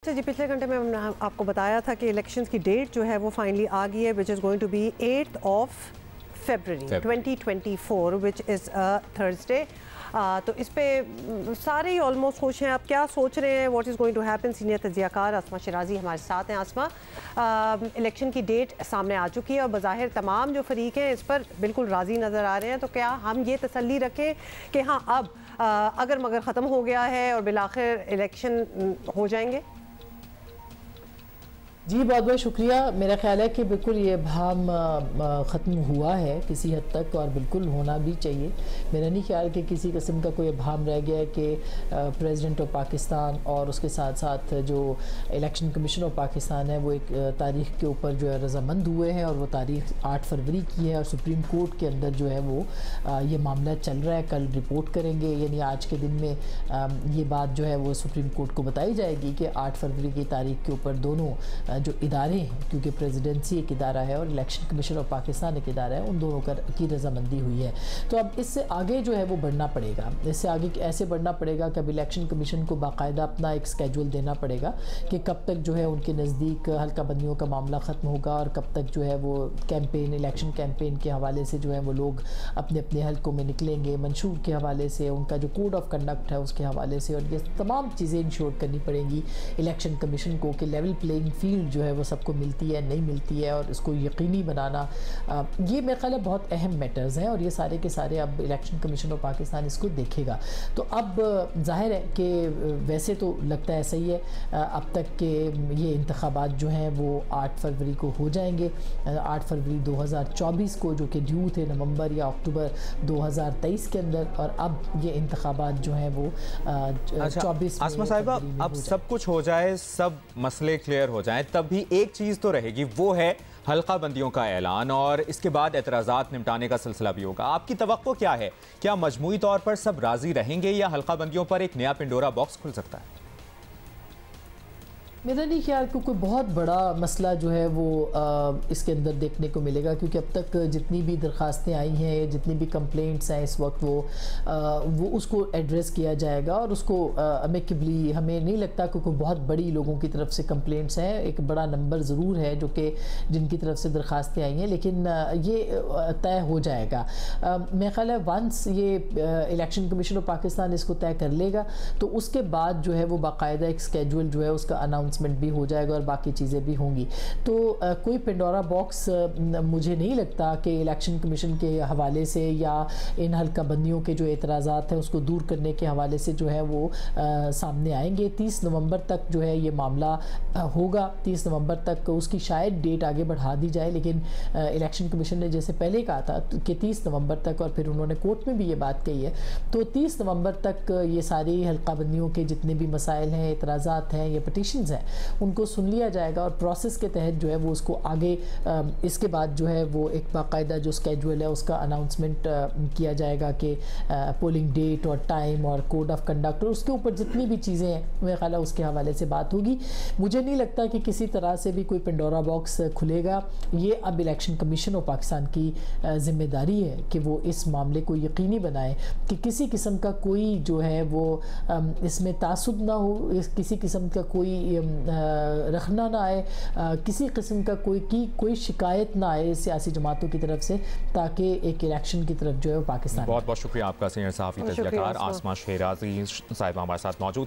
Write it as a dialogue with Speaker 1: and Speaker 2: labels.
Speaker 1: अच्छा जी, पिछले घंटे में हमने आपको बताया था कि इलेक्शंस की डेट जो है वो फाइनली आ गई है, which is going to be 8th of February 2024 which is Thursday. तो इस पे सारे ही ऑलमोस्ट खुश हैं। आप क्या सोच रहे हैं, what is going to happen? Senior तज्ज़ियाकार आसमा शिराजी हमारे साथ हैं। आसमा, इलेक्शन की डेट सामने आ चुकी है और बज़ाहिर तमाम जो फरीक हैं इस पर बिल्कुल राज़ी नज़र आ रहे हैं, तो क्या हम ये तसल्ली रखें कि हाँ अब अगर मगर ख़त्म हो गया है और बिलाखिर इलेक्शन हो जाएंगे?
Speaker 2: जी बहुत बहुत शुक्रिया। मेरा ख्याल है कि बिल्कुल ये भाम ख़त्म हुआ है किसी हद तक, और बिल्कुल होना भी चाहिए। मेरा नहीं ख्याल कि किसी किस्म का कोई भाम रह गया है कि प्रेसिडेंट ऑफ पाकिस्तान और उसके साथ साथ जो इलेक्शन कमीशन ऑफ पाकिस्तान है वो एक तारीख़ के ऊपर जो है रजामंद हुए हैं, और वो तारीख़ 8 फरवरी की है और सुप्रीम कोर्ट के अंदर जो है वो ये मामला चल रहा है। कल रिपोर्ट करेंगे, यानी आज के दिन में ये बात जो है वो सुप्रीम कोर्ट को बताई जाएगी कि 8 फरवरी की तारीख़ के ऊपर दोनों जो इदारे हैं, क्योंकि प्रेसिडेंसी एक इदारा है और इलेक्शन कमीशन ऑफ पाकिस्तान एक इदारा है, उन दोनों की रजामंदी हुई है। तो अब इससे आगे जो है वो बढ़ना पड़ेगा, इससे आगे ऐसे बढ़ना पड़ेगा कि अब इलेक्शन कमीशन को बाकायदा अपना एक स्केड्यूल देना पड़ेगा कि कब तक जो है उनके नज़दीक हल्का बंदियों का मामला ख़त्म होगा और कब तक जो है वो कैंपेन, इलेक्शन कैंपेन के हवाले से जो है वो लोग अपने अपने हल्कों में निकलेंगे, मंशूर के हवाले से, उनका जो कोड ऑफ कंडक्ट है उसके हवाले से, और ये तमाम चीज़ें इंश्योर करनी पड़ेंगी इलेक्शन कमीशन को कि लेवल प्लेइंग फील्ड जो है वो सबको मिलती है नहीं मिलती है, और इसको यकीनी बनाना, ये मेरे ख्याल है बहुत अहम मैटर्स हैं, और ये सारे के सारे अब इलेक्शन कमीशन ऑफ पाकिस्तान इसको देखेगा। तो अब जाहिर है कि वैसे तो लगता है सही है अब तक के ये इंतखाबात जो हैं वो 8 फरवरी को हो जाएंगे। 8 फरवरी 2024 को, जो कि ड्यू थे नवंबर या अक्टूबर 2023 के अंदर, और अब ये इंतखाबात जो हैं वो 24
Speaker 3: आसमा साहिबा, अब सब कुछ हो जाए, सब मसले क्लियर हो जाएं, तब भी एक चीज़ तो रहेगी, वो है हल्का बंदियों का ऐलान, और इसके बाद एतराज़ात निपटाने का सिलसिला भी होगा। आपकी तवक्को क्या है? क्या मजमूई तौर पर सब राज़ी रहेंगे या हल्का बंदियों पर एक नया पिंडोरा बॉक्स खुल सकता है?
Speaker 2: मेरा नहीं ख्याल कि कोई बहुत बड़ा मसला जो है वो इसके अंदर देखने को मिलेगा, क्योंकि अब तक जितनी भी दरख्वास्तें आई हैं, जितनी भी कंप्लेंट्स हैं इस वक्त, वो उसको एड्रेस किया जाएगा, और उसको अमेकेबली, हमें नहीं लगता कि कोई बहुत बड़ी लोगों की तरफ से कंप्लेंट्स हैं। एक बड़ा नंबर ज़रूर है जो कि जिनकी तरफ से दरख्वास्तें आई हैं, लेकिन ये तय हो जाएगा। मेरा ख्याल है वंस ये इलेक्शन कमीशन ऑफ पाकिस्तान इसको तय कर लेगा तो उसके बाद जो है वो बाकायदा एक स्केड्यूल जो है उसका अनाउंसमेंट भी हो जाएगा और बाकी चीज़ें भी होंगी। तो कोई पेंडोरा बॉक्स मुझे नहीं लगता कि इलेक्शन कमीशन के हवाले से या इन हल्का बंदियों के जो एतराज़ात हैं उसको दूर करने के हवाले से जो है वो सामने आएंगे। 30 नवंबर तक जो है ये मामला होगा। 30 नवंबर तक उसकी शायद डेट आगे बढ़ा दी जाए, लेकिन इलेक्शन कमीशन ने जैसे पहले कहा था कि 30 नवंबर तक, और फिर उन्होंने कोर्ट में भी ये बात कही है, तो 30 नवंबर तक ये सारी हल्का बंदियों के जितने भी मसाइल हैं, एतराज़ात हैं, ये पटिशन्स हैं, उनको सुन लिया जाएगा और प्रोसेस के तहत जो है वो उसको आगे इसके बाद जो है वो एक बाकायदा जो स्केड्यूल है उसका अनाउंसमेंट किया जाएगा कि पोलिंग डेट और टाइम और कोड ऑफ कंडक्ट और उसके ऊपर जितनी भी चीज़ें हैं मेरे ख्याल है उसके हवाले से बात होगी। मुझे नहीं लगता कि किसी तरह से भी कोई पेंडोरा बॉक्स खुलेगा। ये अब इलेक्शन कमीशन ऑफ पाकिस्तान की ज़िम्मेदारी है कि वो इस मामले को यकीनी बनाए कि किसी किस्म का कोई जो है वो इसमें तासुब ना हो, किसी किस्म का कोई रखना ना आए, किसी किस्म का कोई शिकायत ना आए सियासी जमातों की तरफ से, ताकि एक इलेक्शन की तरफ जो है पाकिस्तान।
Speaker 3: बहुत बहुत शुक्रिया आपका। सीनियर सहाफ़ी तज्ज़ियाकार आसमा शिराजी साहिबा हमारे साथ मौजूद थी।